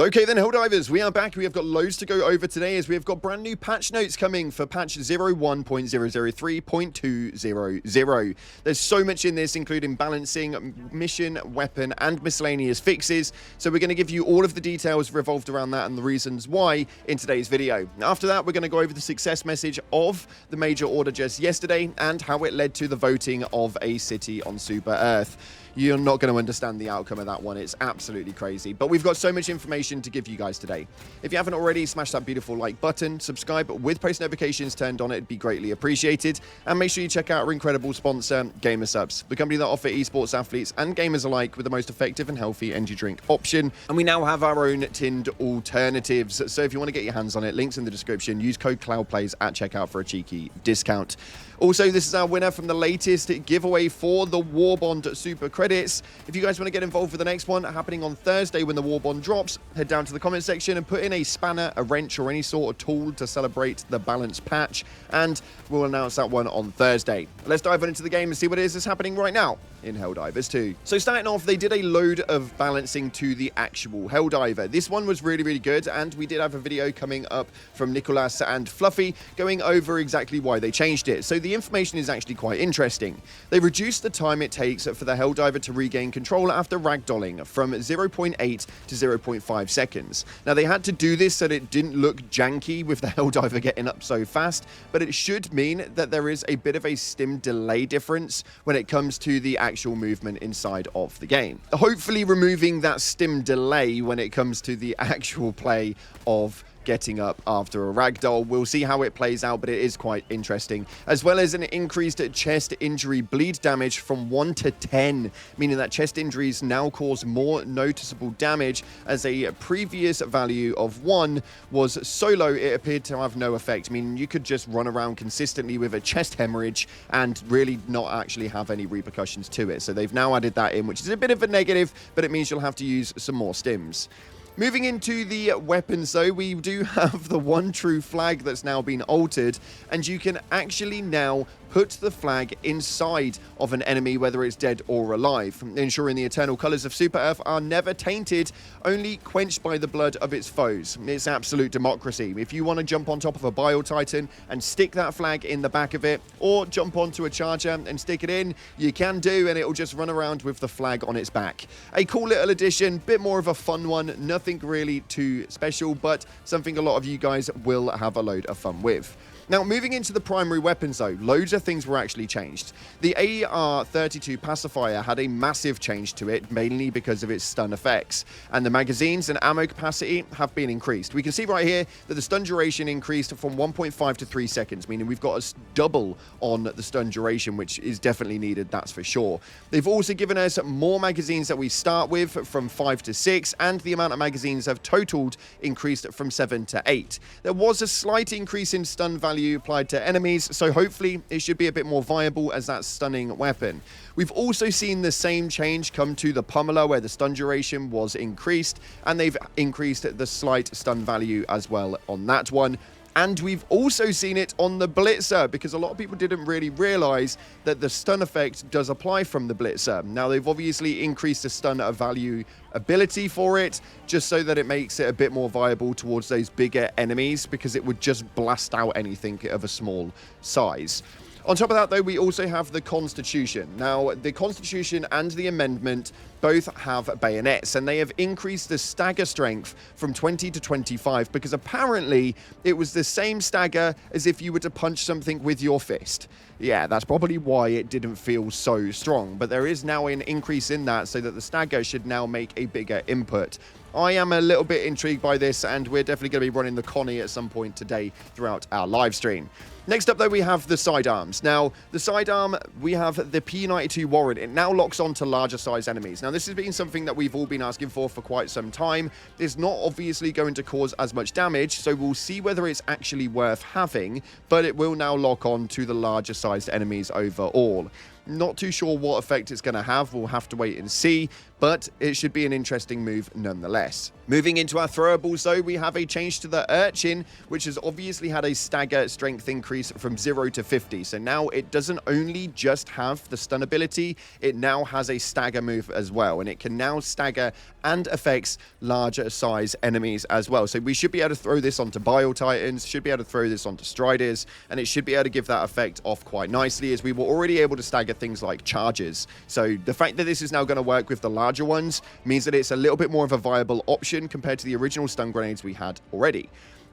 Okay then, Helldivers, we are back. We have got loads to go over today as we have got brand new patch notes coming for patch 01.003.200. There's so much in this, including balancing, mission, weapon, and miscellaneous fixes. So we're going to give you all of the details revolved around that and the reasons why in today's video. After that, we're going to go over the success message of the major order just yesterday and how it led to the voting of a city on Super Earth. You're not going to understand the outcome of that one. It's absolutely crazy. But we've got so much information to give you guys today. If you haven't already, smash that beautiful like button, subscribe with post notifications turned on. It'd be greatly appreciated. And make sure you check out our incredible sponsor, GamerSupps, the company that offer esports athletes and gamers alike with the most effective and healthy energy drink option. And we now have our own tinned alternatives. So if you want to get your hands on it, links in the description. Use code CloudPlays at checkout for a cheeky discount. Also, this is our winner from the latest giveaway for the War Bond Super Credits. If you guys want to get involved with the next one happening on Thursday when the War Bond drops, head down to the comment section and put in a spanner, a wrench, or any sort of tool to celebrate the balance patch, and we'll announce that one on Thursday. Let's dive into the game and see what it is that's happening right now in Helldivers 2. So starting off, they did a load of balancing to the actual Helldiver. This one was really, really good, and we did have a video coming up from Nicholas and Fluffy going over exactly why they changed it. So the information is actually quite interesting. They reduced the time it takes for the Helldiver to regain control after ragdolling from 0.8 to 0.5 seconds. Now they had to do this so that it didn't look janky with the Helldiver getting up so fast, but it should mean that there is a bit of a stim delay difference when it comes to the actual movement inside of the game. Hopefully removing that stim delay when it comes to the actual play of getting up after a ragdoll. We'll see how it plays out, but it is quite interesting. As well as an increased chest injury bleed damage from 1 to 10, meaning that chest injuries now cause more noticeable damage, as a previous value of 1 was so low it appeared to have no effect, meaning you could just run around consistently with a chest hemorrhage and really not actually have any repercussions to it. So they've now added that in, which is a bit of a negative, but it means you'll have to use some more stims. Moving into the weapons, though, we do have the one true flag that's now been altered, and you can actually now put the flag inside of an enemy, whether it's dead or alive, ensuring the eternal colors of Super Earth are never tainted, only quenched by the blood of its foes. It's absolute democracy. If you want to jump on top of a Bile Titan and stick that flag in the back of it, or jump onto a charger and stick it in, you can do, and it'll just run around with the flag on its back. A cool little addition, bit more of a fun one, nothing really too special, but something a lot of you guys will have a load of fun with. Now, moving into the primary weapons, though, loads of things were actually changed. The AR-32 pacifier had a massive change to it, mainly because of its stun effects, and the magazines and ammo capacity have been increased. We can see right here that the stun duration increased from 1.5 to 3 seconds, meaning we've got a double on the stun duration, which is definitely needed, that's for sure. They've also given us more magazines that we start with, from 5 to 6, and the amount of magazines have totaled increased from 7 to 8. There was a slight increase in stun value applied to enemies, so hopefully it should be a bit more viable as that stunning weapon. We've also seen the same change come to the pummeler, where the stun duration was increased, and they've increased the slight stun value as well on that one. And we've also seen it on the Blitzer, because a lot of people didn't really realize that the stun effect does apply from the Blitzer. Now, they've obviously increased the stun value ability for it, just so that it makes it a bit more viable towards those bigger enemies, because it would just blast out anything of a small size. On top of that, though, we also have the Constitution. Now, the Constitution and the Amendment both have bayonets, and they have increased the stagger strength from 20 to 25, because apparently it was the same stagger as if you were to punch something with your fist. Yeah, that's probably why it didn't feel so strong, but there is now an increase in that, so that the stagger should now make a bigger input. I am a little bit intrigued by this, and we're definitely going to be running the Connie at some point today throughout our live stream. Next up, though, we have the sidearms. Now, the sidearm, we have the P92 Warrant. It now locks on to larger size enemies. Now, this has been something that we've all been asking for quite some time. It's not obviously going to cause as much damage, so we'll see whether it's actually worth having, but it will now lock on to the larger sized enemies overall. Not too sure what effect it's going to have. We'll have to wait and see, but it should be an interesting move nonetheless. Moving into our throwables, though, we have a change to the Urchin, which has obviously had a stagger strength increase increase from 0 to 50. So now it doesn't only just have the stun ability, it now has a stagger move as well, and it can now stagger and affects larger size enemies as well. So we should be able to throw this onto Bile Titans, should be able to throw this onto Striders, and it should be able to give that effect off quite nicely, as we were already able to stagger things like charges. So the fact that this is now going to work with the larger ones means that it's a little bit more of a viable option compared to the original stun grenades we had already.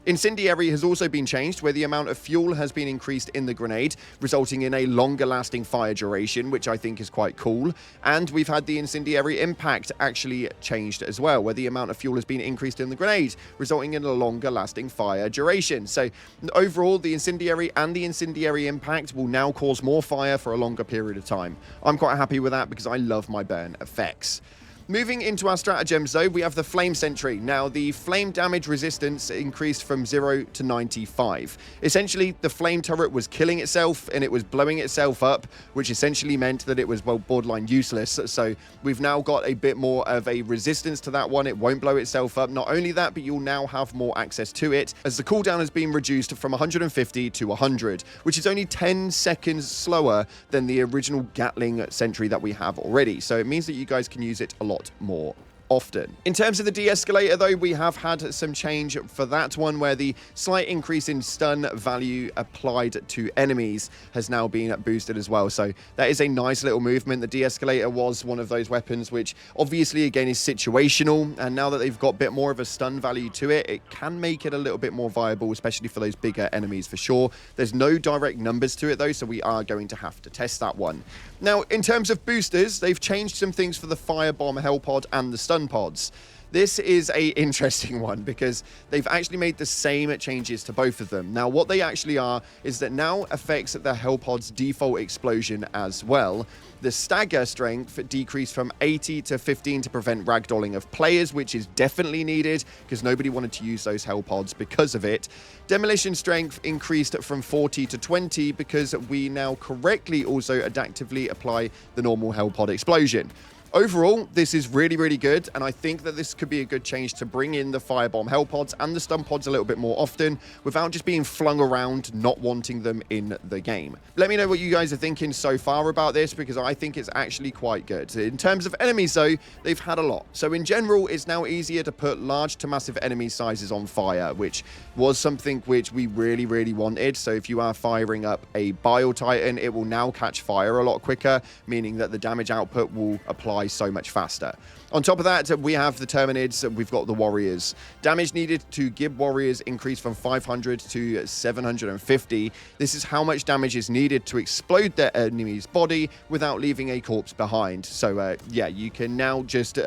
Incendiary has also been changed, where the amount of fuel has been increased in the grenade, resulting in a longer lasting fire duration, which I think is quite cool. And we've had the Incendiary impact actually changed as well, where the amount of fuel has been increased in the grenade, resulting in a longer lasting fire duration. So overall, the Incendiary and the Incendiary impact will now cause more fire for a longer period of time. I'm quite happy with that because I love my burn effects. Moving into our stratagems though, we have the Flame Sentry. Now, the flame damage resistance increased from 0 to 95. Essentially, the flame turret was killing itself and it was blowing itself up, which essentially meant that it was, well, borderline useless. So we've now got a bit more of a resistance to that one. It won't blow itself up. Not only that, but you'll now have more access to it, as the cooldown has been reduced from 150 to 100, which is only 10 seconds slower than the original Gatling Sentry that we have already. So it means that you guys can use it a lot more often. In terms of the de-escalator though, we have had some change for that one, where the slight increase in stun value applied to enemies has now been boosted as well. So that is a nice little movement. The de-escalator was one of those weapons which obviously again is situational, and now that they've got a bit more of a stun value to it, it can make it a little bit more viable, especially for those bigger enemies for sure. There's no direct numbers to it though, so we are going to have to test that one. Now, in terms of boosters, they've changed some things for the Firebomb Hell Pod and the Stun Pods. This is a interesting one because they've actually made the same changes to both of them. Now, what they actually are is that now affects the Hell Pod's default explosion as well. The stagger strength decreased from 80 to 15 to prevent ragdolling of players, which is definitely needed because nobody wanted to use those Hell Pods because of it. Demolition strength increased from 40 to 20 because we now correctly also adaptively apply the normal Hell Pod explosion. Overall, this is really, really good, and I think that this could be a good change to bring in the Firebomb Hell Pods and the Stun Pods a little bit more often without just being flung around, not wanting them in the game. Let me know what you guys are thinking so far about this, because I think it's actually quite good. In terms of enemies though, they've had a lot. So in general, it's now easier to put large to massive enemy sizes on fire, which was something which we really, really wanted. So if you are firing up a Bile Titan, it will now catch fire a lot quicker, meaning that the damage output will apply so much faster. On top of that, we have the Terminids, we've got the Warriors. Damage needed to Gib Warriors increased from 500 to 750. This is how much damage is needed to explode their enemy's body without leaving a corpse behind. So yeah, you can now just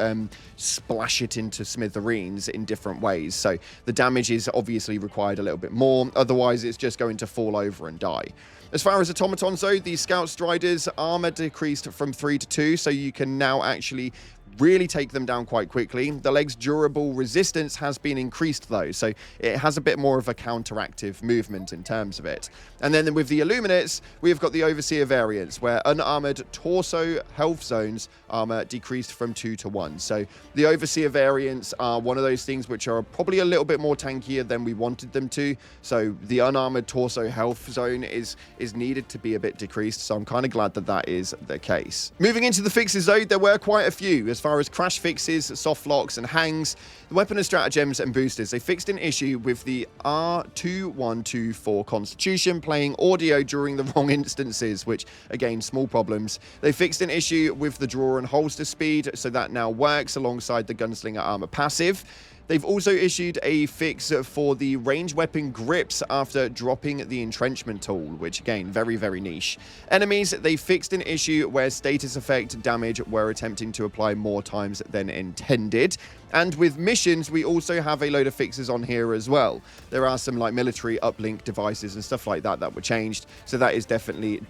splash it into smithereens in different ways. So the damage is obviously required a little bit more, otherwise it's just going to fall over and die. As far as automatons though, the Scout Striders armor decreased from 3 to 2, so you can now actually really take them down quite quickly. The leg's durable resistance has been increased though, so it has a bit more of a counteractive movement in terms of it. And then with the Illuminates, we've got the Overseer variants, where unarmored torso health zones armor decreased from 2 to 1. So the Overseer variants are one of those things which are probably a little bit more tankier than we wanted them to. So the unarmored torso health zone is needed to be a bit decreased, so I'm kind of glad that that is the case. Moving into the fixes though, there were quite a few. As far as crash fixes, soft locks and hangs, the weapon and stratagems and boosters, they fixed an issue with the R2124 Constitution playing audio during the wrong instances, which again, small problems. They fixed an issue with the draw and holster speed, so that now works alongside the gunslinger armor passive. They've also issued a fix for the range weapon grips after dropping the entrenchment tool, which again, very, very niche. Enemies, they fixed an issue where status effect damage were attempting to apply more times than intended. And with missions, we also have a load of fixes on here as well. There are some like military uplink devices and stuff like that that were changed, so that is definitely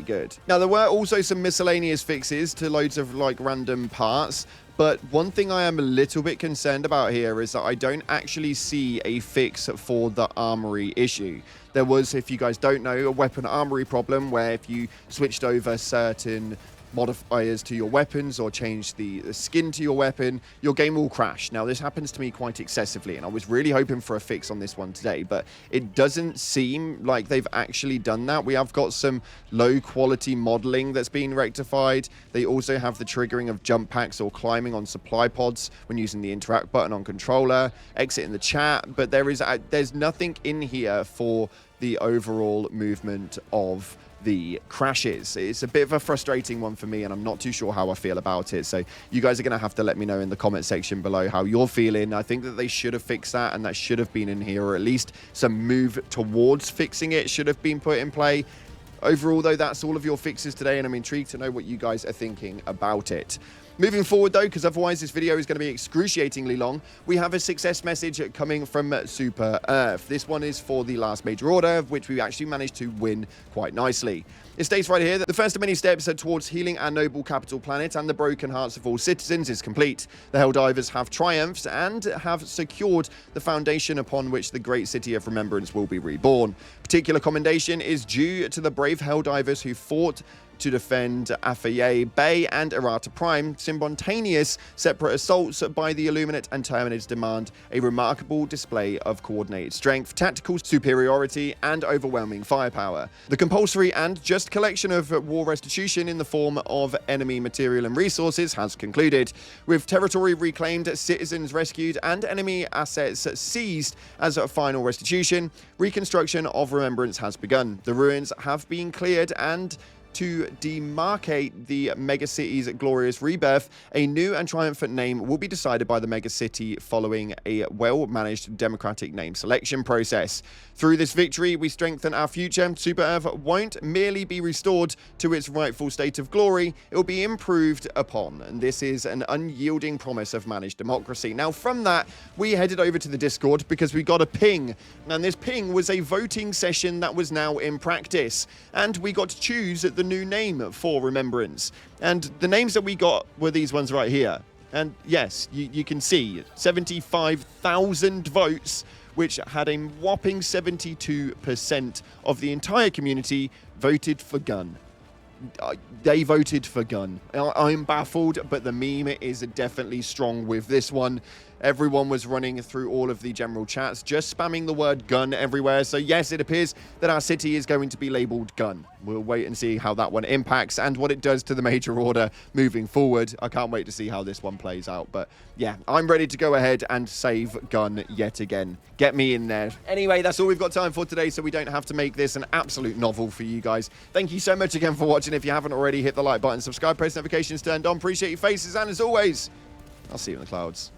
good. Now, there were also some miscellaneous fixes to loads of like random parts. But one thing I am a little bit concerned about here is that I don't actually see a fix for the armory issue. There was, if you guys don't know, a weapon armory problem where if you switched over certain modifiers to your weapons or change the skin to your weapon, your game will crash. Now, this happens to me quite excessively, and I was really hoping for a fix on this one today, but it doesn't seem like they've actually done that. We have got some low-quality modeling that's been rectified. They also have the triggering of jump packs or climbing on supply pods when using the interact button on controller, exit in the chat, but there's nothing in here for the overall movement of the crashes. It's a bit of a frustrating one for me, and I'm not too sure how I feel about it. So you guys are going to have to let me know in the comment section below how you're feeling. I think that they should have fixed that, and that should have been in here, or at least some move towards fixing it should have been put in play. Overall, though, that's all of your fixes today, and I'm intrigued to know what you guys are thinking about it. Moving forward, though, because otherwise this video is going to be excruciatingly long, we have a success message coming from Super Earth. This one is for the last major order, which we actually managed to win quite nicely. It states right here that the first of many steps towards healing our noble capital planet and the broken hearts of all citizens is complete. The Helldivers have triumphed and have secured the foundation upon which the great city of remembrance will be reborn. Particular commendation is due to the brave Helldivers who fought to defend Afaye Bay and Errata Prime. Simultaneous separate assaults by the Illuminate and Terminids demand a remarkable display of coordinated strength, tactical superiority, and overwhelming firepower. The compulsory and just collection of war restitution in the form of enemy material and resources has concluded, with territory reclaimed, citizens rescued, and enemy assets seized as a final restitution. Reconstruction of Remembrance has begun. The ruins have been cleared, and to demarcate the megacity's glorious rebirth, a new and triumphant name will be decided by the megacity following a well-managed democratic name selection process. Through this victory, we strengthen our future. Super Earth won't merely be restored to its rightful state of glory, it will be improved upon. And this is an unyielding promise of managed democracy. Now, from that, we headed over to the Discord because we got a ping. And this ping was a voting session that was now in practice. And we got to choose the new name for Remembrance. And the names that we got were these ones right here. And yes, you can see 75,000 votes, which had a whopping 72% of the entire community voted for Gun. They voted for Gun. I'm baffled, but the meme is definitely strong with this one. Everyone was running through all of the general chats, just spamming the word gun everywhere. So yes, it appears that our city is going to be labeled Gun. We'll wait and see how that one impacts and what it does to the major order moving forward. I can't wait to see how this one plays out. But yeah, I'm ready to go ahead and save Gun yet again. Get me in there. Anyway, that's all we've got time for today, so we don't have to make this an absolute novel for you guys. Thank you so much again for watching. If you haven't already, hit the like button, subscribe, press notifications turned on. Appreciate your faces, and as always, I'll see you in the clouds.